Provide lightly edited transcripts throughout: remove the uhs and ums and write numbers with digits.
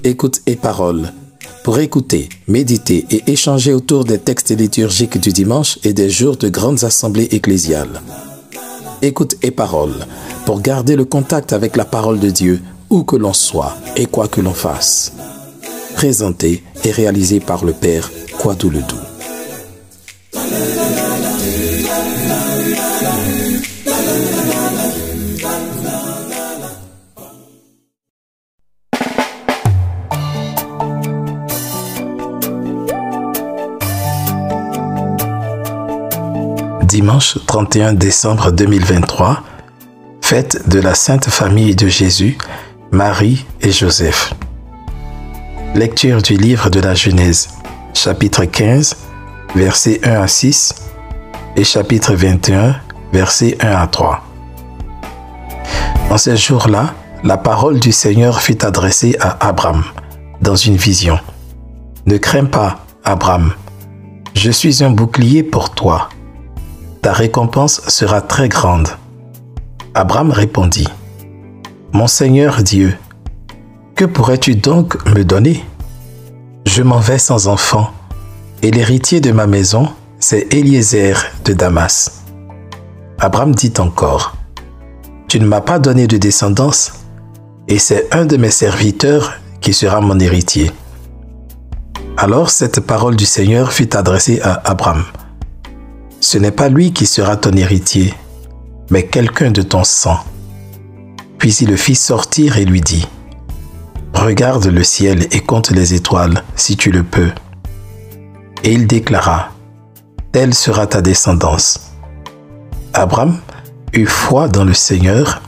Écoute et parole. Pour écouter, méditer et échanger autour des textes liturgiques du dimanche et des jours de grandes assemblées ecclésiales. Écoute et parole. Pour garder le contact avec la parole de Dieu, où que l'on soit et quoi que l'on fasse. Présenté et réalisé par le Père Kwadou Ledoux. Dimanche 31 décembre 2023, fête de la Sainte Famille de Jésus, Marie et Joseph. Lecture du livre de la Genèse, chapitre 15, versets 1 à 6 et chapitre 21, versets 1 à 3. En ces jours-là, la parole du Seigneur fut adressée à Abraham dans une vision. « Ne crains pas, Abraham, je suis un bouclier pour toi. Ta récompense sera très grande. » Abraham répondit, « Mon Seigneur Dieu, que pourrais-tu donc me donner? Je m'en vais sans enfant, et l'héritier de ma maison, c'est Eliezer de Damas. » Abraham dit encore, « Tu ne m'as pas donné de descendance, et c'est un de mes serviteurs qui sera mon héritier. » Alors cette parole du Seigneur fut adressée à Abraham. « Ce n'est pas lui qui sera ton héritier, mais quelqu'un de ton sang. » Puis il le fit sortir et lui dit, « Regarde le ciel et compte les étoiles, si tu le peux. » Et il déclara, « Telle sera ta descendance. » Abraham eut foi dans le Seigneur,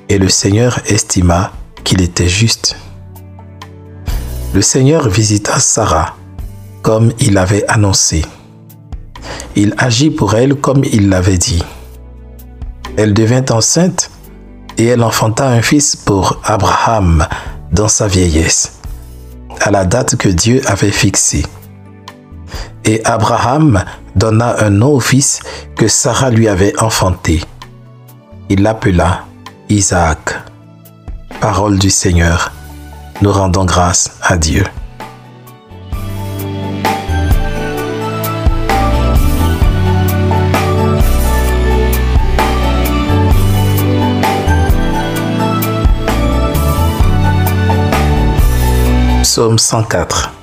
et le Seigneur estima qu'il était juste. Le Seigneur visita Sarah, comme il l'avait annoncé. Il agit pour elle comme il l'avait dit. Elle devint enceinte et elle enfanta un fils pour Abraham dans sa vieillesse, à la date que Dieu avait fixée. Et Abraham donna un nom au fils que Sarah lui avait enfanté. Il l'appela Isaac. Parole du Seigneur. Nous rendons grâce à Dieu. Psaume 104.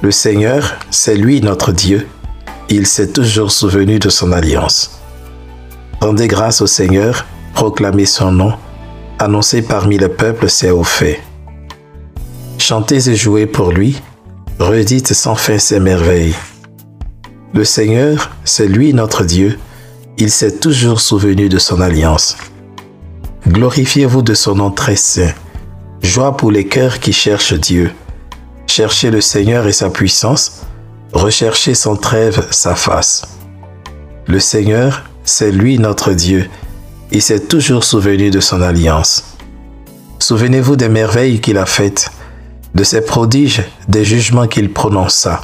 Le Seigneur, c'est lui notre Dieu. Il s'est toujours souvenu de son alliance. Rendez grâce au Seigneur, proclamez son nom, annoncez parmi les peuples ses hauts faits. Chantez et jouez pour lui, redites sans fin ses merveilles. Le Seigneur, c'est lui notre Dieu. Il s'est toujours souvenu de son alliance. Glorifiez-vous de son nom très saint. Joie pour les cœurs qui cherchent Dieu. Cherchez le Seigneur et sa puissance, recherchez sans trêve sa face. Le Seigneur, c'est lui notre Dieu, il s'est toujours souvenu de son alliance. Souvenez-vous des merveilles qu'il a faites, de ses prodiges, des jugements qu'il prononça.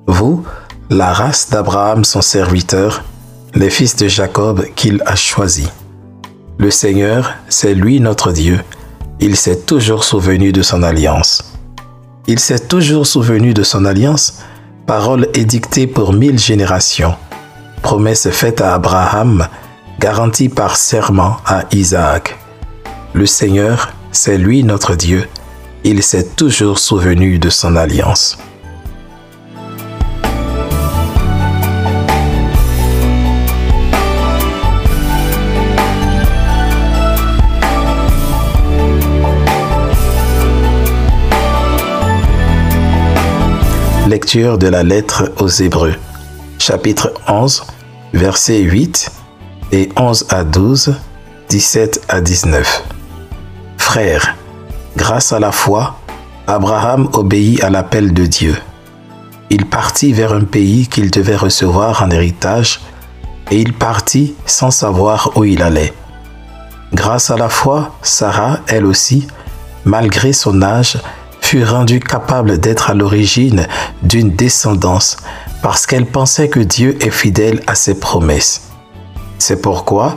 Vous, la race d'Abraham son serviteur, les fils de Jacob qu'il a choisis. Le Seigneur, c'est lui notre Dieu, il s'est toujours souvenu de son alliance. Il s'est toujours souvenu de son alliance, parole édictée pour 1000 générations, promesse faite à Abraham, garantie par serment à Isaac. Le Seigneur, c'est lui notre Dieu, il s'est toujours souvenu de son alliance. Lecture de la lettre aux Hébreux, chapitre 11, versets 8 et 11 à 12, 17 à 19. Frères, grâce à la foi, Abraham obéit à l'appel de Dieu. Il partit vers un pays qu'il devait recevoir en héritage et il partit sans savoir où il allait. Grâce à la foi, Sarah, elle aussi, malgré son âge, fut rendue capable d'être à l'origine d'une descendance parce qu'elle pensait que Dieu est fidèle à ses promesses. C'est pourquoi,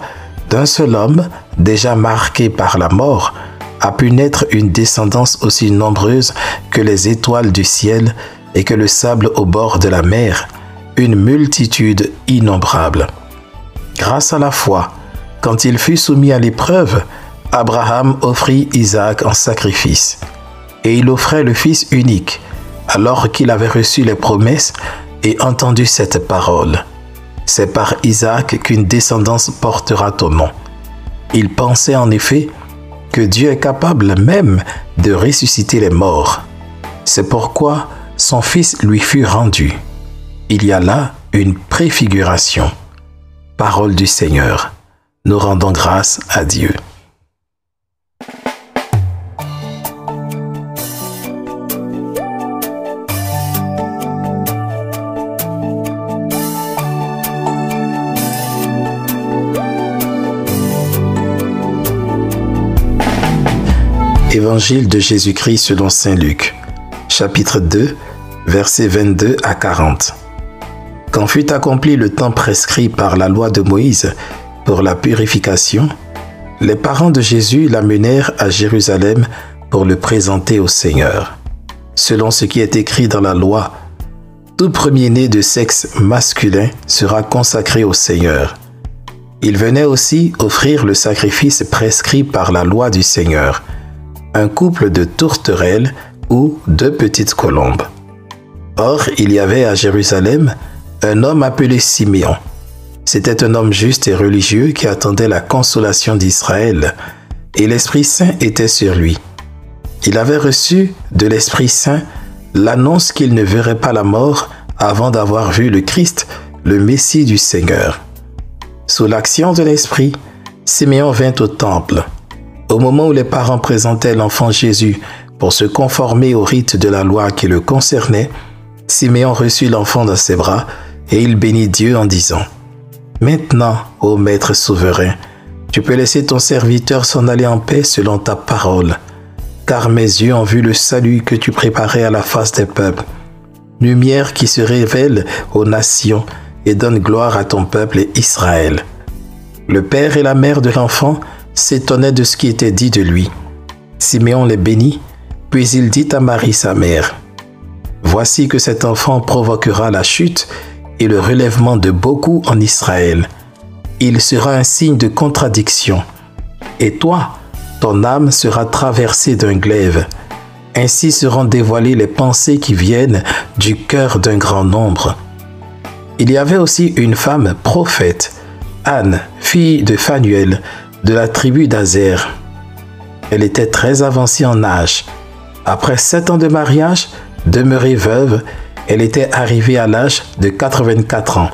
d'un seul homme, déjà marqué par la mort, a pu naître une descendance aussi nombreuse que les étoiles du ciel et que le sable au bord de la mer, une multitude innombrable. Grâce à la foi, quand il fut soumis à l'épreuve, Abraham offrit Isaac en sacrifice. Et il offrait le fils unique, alors qu'il avait reçu les promesses et entendu cette parole. C'est par Isaac qu'une descendance portera ton nom. Il pensait en effet que Dieu est capable même de ressusciter les morts. C'est pourquoi son fils lui fut rendu. Il y a là une préfiguration. Parole du Seigneur. Nous rendons grâce à Dieu. Évangile de Jésus-Christ selon saint Luc, chapitre 2, versets 22 à 40. Quand fut accompli le temps prescrit par la loi de Moïse pour la purification, les parents de Jésus l'amenèrent à Jérusalem pour le présenter au Seigneur. Selon ce qui est écrit dans la loi, tout premier-né de sexe masculin sera consacré au Seigneur. Il venait aussi offrir le sacrifice prescrit par la loi du Seigneur, un couple de tourterelles ou 2 petites colombes. Or, il y avait à Jérusalem un homme appelé Siméon. C'était un homme juste et religieux qui attendait la consolation d'Israël, et l'Esprit Saint était sur lui. Il avait reçu de l'Esprit Saint l'annonce qu'il ne verrait pas la mort avant d'avoir vu le Christ, le Messie du Seigneur. Sous l'action de l'Esprit, Siméon vint au temple. Au moment où les parents présentaient l'enfant Jésus pour se conformer au rite de la loi qui le concernait, Siméon reçut l'enfant dans ses bras et il bénit Dieu en disant « Maintenant, ô Maître souverain, tu peux laisser ton serviteur s'en aller en paix selon ta parole, car mes yeux ont vu le salut que tu préparais à la face des peuples, lumière qui se révèle aux nations et donne gloire à ton peuple Israël. » Le père et la mère de l'enfant s'étonnaient de ce qui était dit de lui. Siméon les bénit, puis il dit à Marie sa mère, « Voici que cet enfant provoquera la chute et le relèvement de beaucoup en Israël. Il sera un signe de contradiction. Et toi, ton âme sera traversée d'un glaive. Ainsi seront dévoilées les pensées qui viennent du cœur d'un grand nombre. » Il y avait aussi une femme prophète, Anne, fille de Phanuel, de la tribu d'Azer. Elle était très avancée en âge. Après 7 ans de mariage, demeurée veuve, elle était arrivée à l'âge de 84 ans.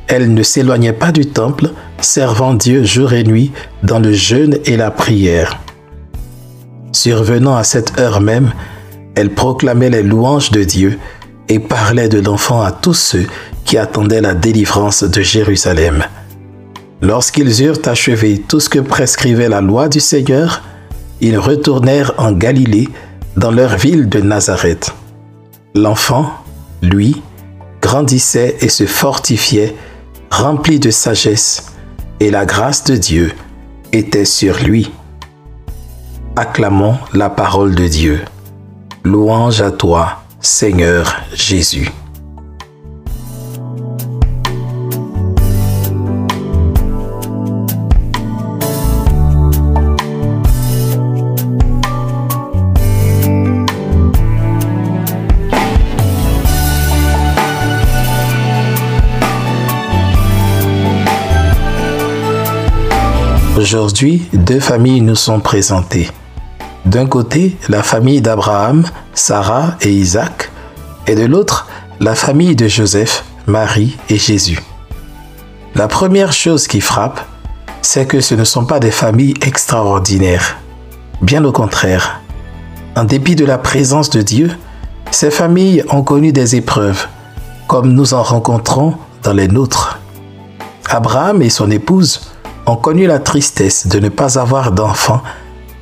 Elle ne s'éloignait pas du temple, servant Dieu jour et nuit dans le jeûne et la prière. Survenant à cette heure même, elle proclamait les louanges de Dieu et parlait de l'enfant à tous ceux qui attendaient la délivrance de Jérusalem. Lorsqu'ils eurent achevé tout ce que prescrivait la loi du Seigneur, ils retournèrent en Galilée, dans leur ville de Nazareth. L'enfant, lui, grandissait et se fortifiait, rempli de sagesse, et la grâce de Dieu était sur lui. Acclamons la parole de Dieu. Louange à toi, Seigneur Jésus. Aujourd'hui, 2 familles nous sont présentées. D'un côté, la famille d'Abraham, Sarah et Isaac, et de l'autre, la famille de Joseph, Marie et Jésus. La première chose qui frappe, c'est que ce ne sont pas des familles extraordinaires. Bien au contraire. En dépit de la présence de Dieu, ces familles ont connu des épreuves, comme nous en rencontrons dans les nôtres. Abraham et son épouse ont connu la tristesse de ne pas avoir d'enfants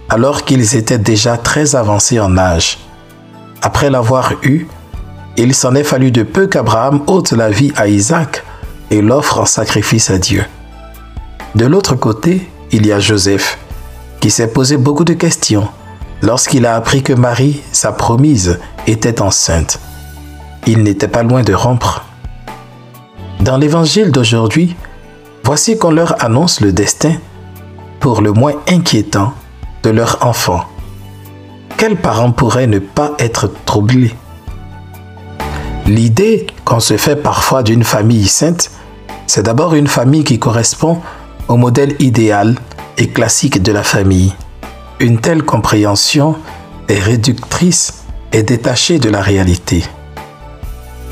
alors qu'ils étaient déjà très avancés en âge. Après l'avoir eu, il s'en est fallu de peu qu'Abraham ôte la vie à Isaac et l'offre en sacrifice à Dieu. De l'autre côté, il y a Joseph, qui s'est posé beaucoup de questions lorsqu'il a appris que Marie, sa promise, était enceinte. Il n'était pas loin de rompre. Dans l'évangile d'aujourd'hui, voici qu'on leur annonce le destin, pour le moins inquiétant, de leur enfant. Quel parent pourrait ne pas être troublé? L'idée qu'on se fait parfois d'une famille sainte, c'est d'abord une famille qui correspond au modèle idéal et classique de la famille. Une telle compréhension est réductrice et détachée de la réalité.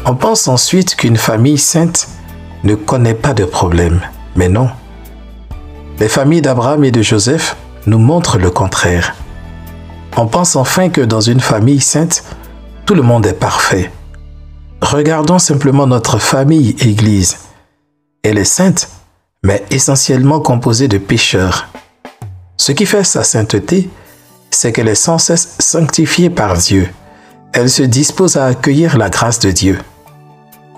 On pense ensuite qu'une famille sainte ne connaît pas de problème, mais non. Les familles d'Abraham et de Joseph nous montrent le contraire. On pense enfin que dans une famille sainte, tout le monde est parfait. Regardons simplement notre famille Église. Elle est sainte, mais essentiellement composée de pécheurs. Ce qui fait sa sainteté, c'est qu'elle est sans cesse sanctifiée par Dieu. Elle se dispose à accueillir la grâce de Dieu.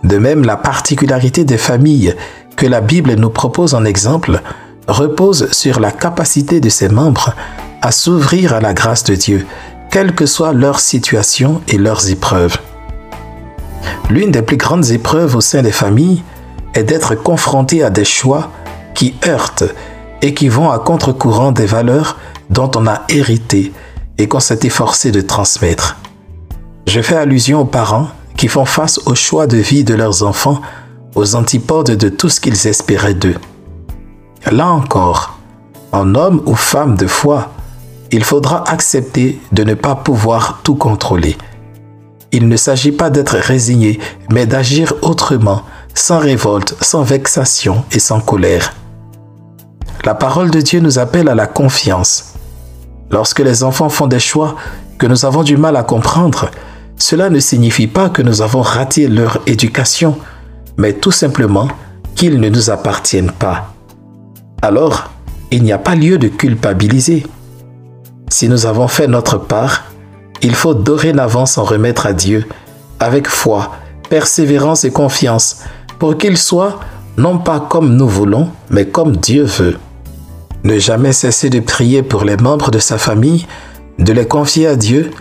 De même, la particularité des familles que la Bible nous propose en exemple repose sur la capacité de ses membres à s'ouvrir à la grâce de Dieu, quelle que soit leur situation et leurs épreuves. L'une des plus grandes épreuves au sein des familles est d'être confronté à des choix qui heurtent et qui vont à contre-courant des valeurs dont on a hérité et qu'on s'est efforcé de transmettre. Je fais allusion aux parents qui font face au choix de vie de leurs enfants, aux antipodes de tout ce qu'ils espéraient d'eux. Là encore, en homme ou femme de foi, il faudra accepter de ne pas pouvoir tout contrôler. Il ne s'agit pas d'être résigné, mais d'agir autrement, sans révolte, sans vexation et sans colère. La parole de Dieu nous appelle à la confiance. Lorsque les enfants font des choix que nous avons du mal à comprendre, cela ne signifie pas que nous avons raté leur éducation, mais tout simplement qu'ils ne nous appartiennent pas. Alors, il n'y a pas lieu de culpabiliser. Si nous avons fait notre part, il faut dorénavant s'en remettre à Dieu, avec foi, persévérance et confiance, pour qu'il soit non pas comme nous voulons, mais comme Dieu veut. Ne jamais cesser de prier pour les membres de sa famille, de les confier à Dieu,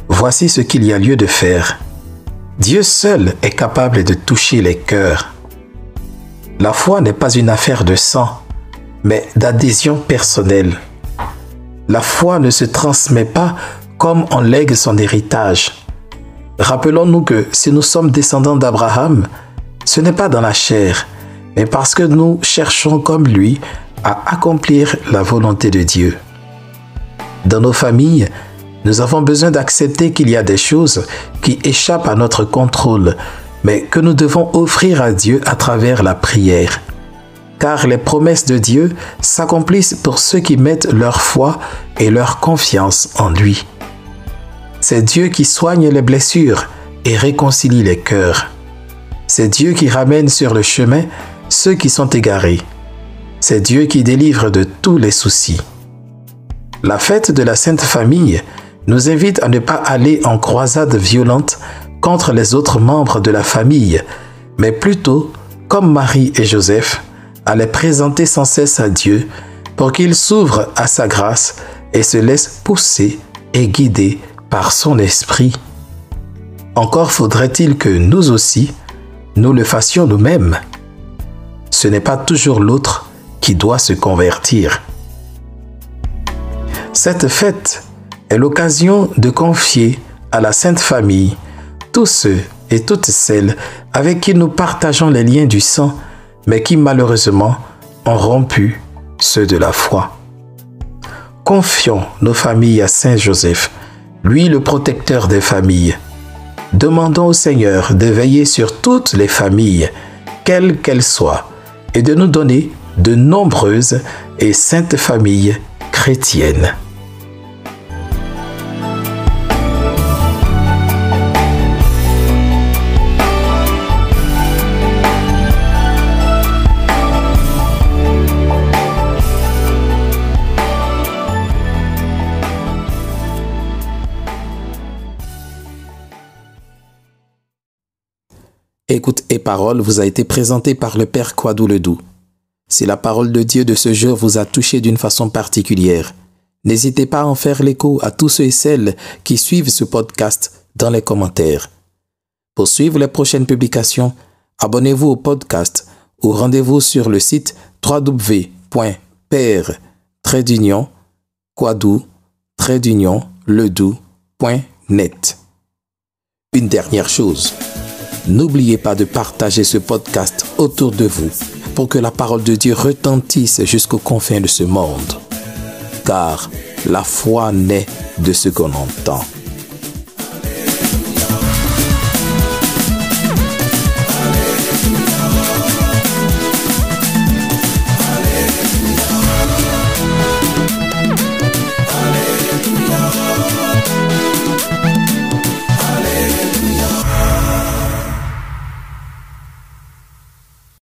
voici ce qu'il y a lieu de faire. Dieu seul est capable de toucher les cœurs. La foi n'est pas une affaire de sang, mais d'adhésion personnelle. La foi ne se transmet pas comme on lègue son héritage. Rappelons-nous que si nous sommes descendants d'Abraham, ce n'est pas dans la chair, mais parce que nous cherchons comme lui à accomplir la volonté de Dieu. Dans nos familles, nous avons besoin d'accepter qu'il y a des choses qui échappent à notre contrôle, mais que nous devons offrir à Dieu à travers la prière. Car les promesses de Dieu s'accomplissent pour ceux qui mettent leur foi et leur confiance en lui. C'est Dieu qui soigne les blessures et réconcilie les cœurs. C'est Dieu qui ramène sur le chemin ceux qui sont égarés. C'est Dieu qui délivre de tous les soucis. La fête de la Sainte Famille nous invite à ne pas aller en croisade violente contre les autres membres de la famille, mais plutôt, comme Marie et Joseph, à les présenter sans cesse à Dieu pour qu'il s'ouvre à sa grâce et se laisse pousser et guider par son esprit. Encore faudrait-il que nous aussi, nous le fassions nous-mêmes. Ce n'est pas toujours l'autre qui doit se convertir. Cette fête est l'occasion de confier à la Sainte Famille tous ceux et toutes celles avec qui nous partageons les liens du sang, mais qui malheureusement ont rompu ceux de la foi. Confions nos familles à Saint Joseph, lui le protecteur des familles. Demandons au Seigneur de veiller sur toutes les familles, quelles qu'elles soient, et de nous donner de nombreuses et saintes familles chrétiennes. Écoute et parole vous a été présenté par le Père Kwadou Ledoux. Si la parole de Dieu de ce jour vous a touché d'une façon particulière, N'hésitez pas à en faire l'écho à tous ceux et celles qui suivent ce podcast dans les commentaires. Pour suivre les prochaines publications, abonnez-vous au podcast ou rendez-vous sur le site www.père-quadou-ledou.net. Une dernière chose, n'oubliez pas de partager ce podcast autour de vous pour que la parole de Dieu retentisse jusqu'aux confins de ce monde. Car la foi naît de ce qu'on entend.